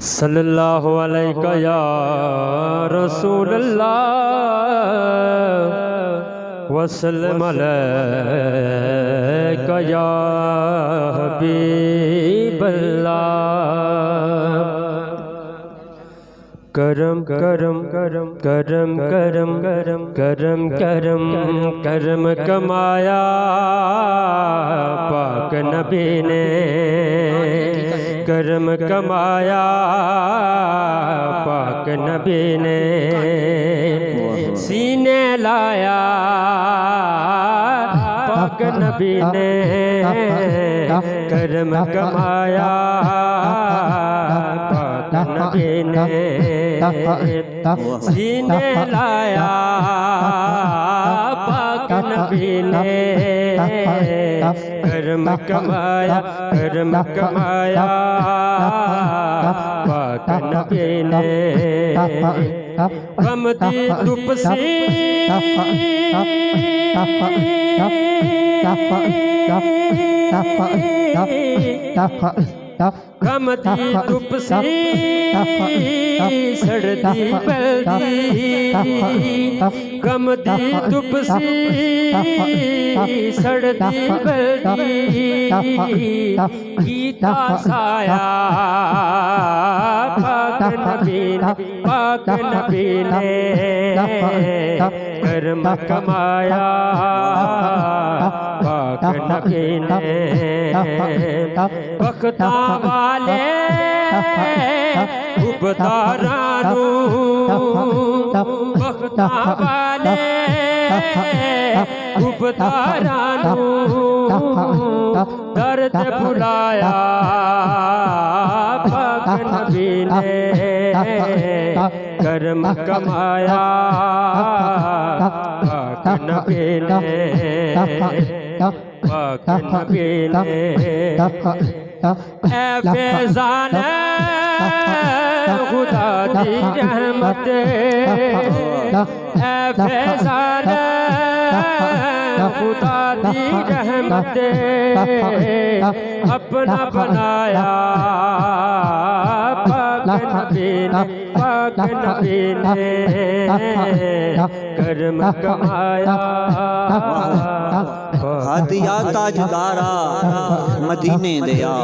सल्लल्लाहु अलैका या रसूल अल्लाह वसल्लम अलैका या हबीब अल्लाह। करम करम करम करम करम करम करम करम करम कमाया पाक नबी ने, करम कमाया पाक नबी ने, सीने लाया पाक नबी ने, करम कमाया पाक नबी ने, सीने लाया पाक नबी ने, करम कमाया पाक नबी ने। कम दी धुप सी कम दी धुप सी सर्दी बल्दी, कम दी धुप सी सर्दी बल्दी, गीता साया पाक नबी ने, पाक नबी ने, करम कमाया पाक नबी ने। बख्ता वाले उबदारानू, बख्ता वाले उबदारानू, दर्द भुलाया पाक नबी ने, करम कमाया पाक नबी ने, पाक नबी ने। ऐ फैज़ान खुदा दी रहमत, ऐ फैज़ान खुदा दी रहमत, अपना बनाया पाक नबी ने, पाक नबी ने, करम कमाया। हादिया ताजदारा मदीने दिया,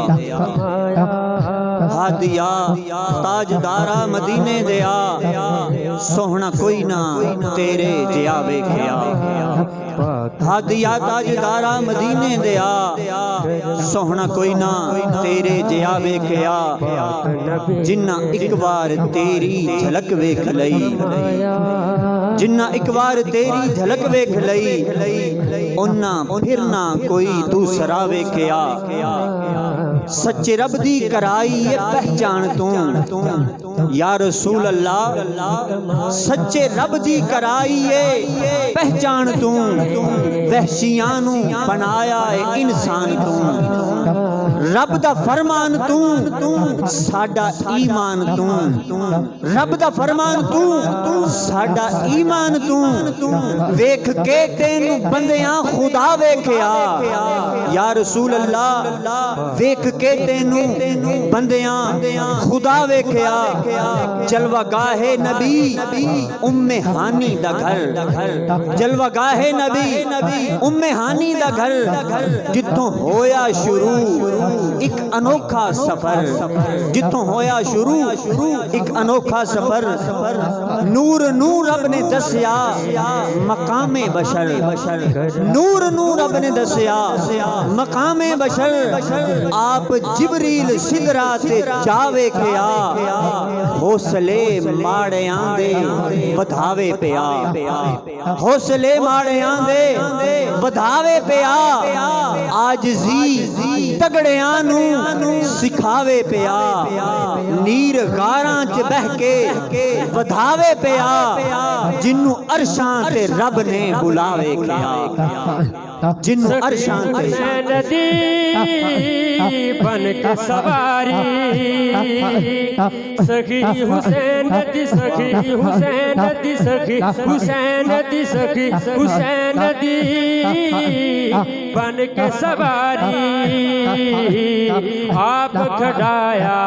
हादिया ताजदारा मदीने दिया, सोहना कोई ना तेरे जिया वेख्या। हादिया ताजदारा मदीने दिया, सोहना कोई ना तेरे जिया वेख्या। जिन्ना एक बार तेरी झलक वेख लई, जिन्ना एक बार तेरी झलक वेख लई, उन्ना फिर ना कोई दूसरा वेख्या। सच्चे रब दी कराई ये पहचान तू या रसूल अल्लाह, सच्चे रब दी कराई ये पहचान तू, वहशियां नू बनाया है इंसान तू, रब दा फरमान तू साडा ईमान तू, रब दा फरमान तू साडा ईमान तू। वेख के तेनू बंदियां खुदा वेख्या या रसूल अल्लाह, वेख के तेनू बंदियां खुदा वेख्या। जलवा गाहे नबी उम्मे हानी दा घर, जलवा गाहे नबी उम्मे हानी दा घर, जिथों होया शुरू एक अनोखा सफर, जिथों होया शुरू एक अनोखा सफर। नूर नूर रब ने दसिया मकामे बशर, नूर नूर रब ने दसिया मकामे बशर। आप जिबरील सिदरा ते जावे किया, हौसले माड़ियां दे वधावे पिया, हौसले माड़ियां दे वधावे पिया। आजजी तगड़ियां नू सिखावे पिया, नीर गारां च बह के वधावे पिया। जिन्नू अरशां ते रब ने बुलावे किया, जिन्नू अरशां ते नदी बन के सवारी, सखी हुसैन नदी, सखी हुसैन नदी, सखी हुसैन नदी, सखी हुसैन नदी बन के सवारी। आप खड़ाया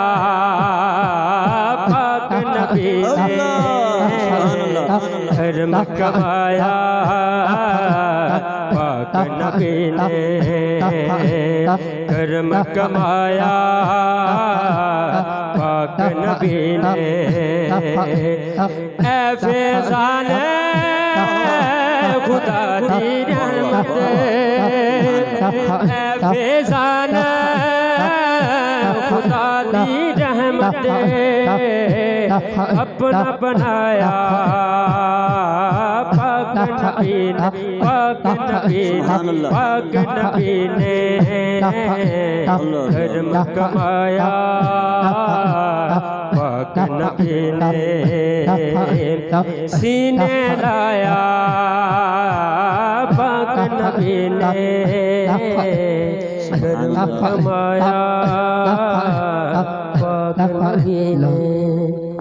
धर्म कमाया पाक नबी ने धर्म कमाया पाक नबी ने ऐ फैज़ान खुदा दी रहमत ऐ फैज़ान खुदा दी रहमत अपना बनाया पाक नबी ने पाक नबी ने धर्म कमाया पाक नबी ने सीने लाया पाक नबी ने धर्म कमाया पाक नबी ने।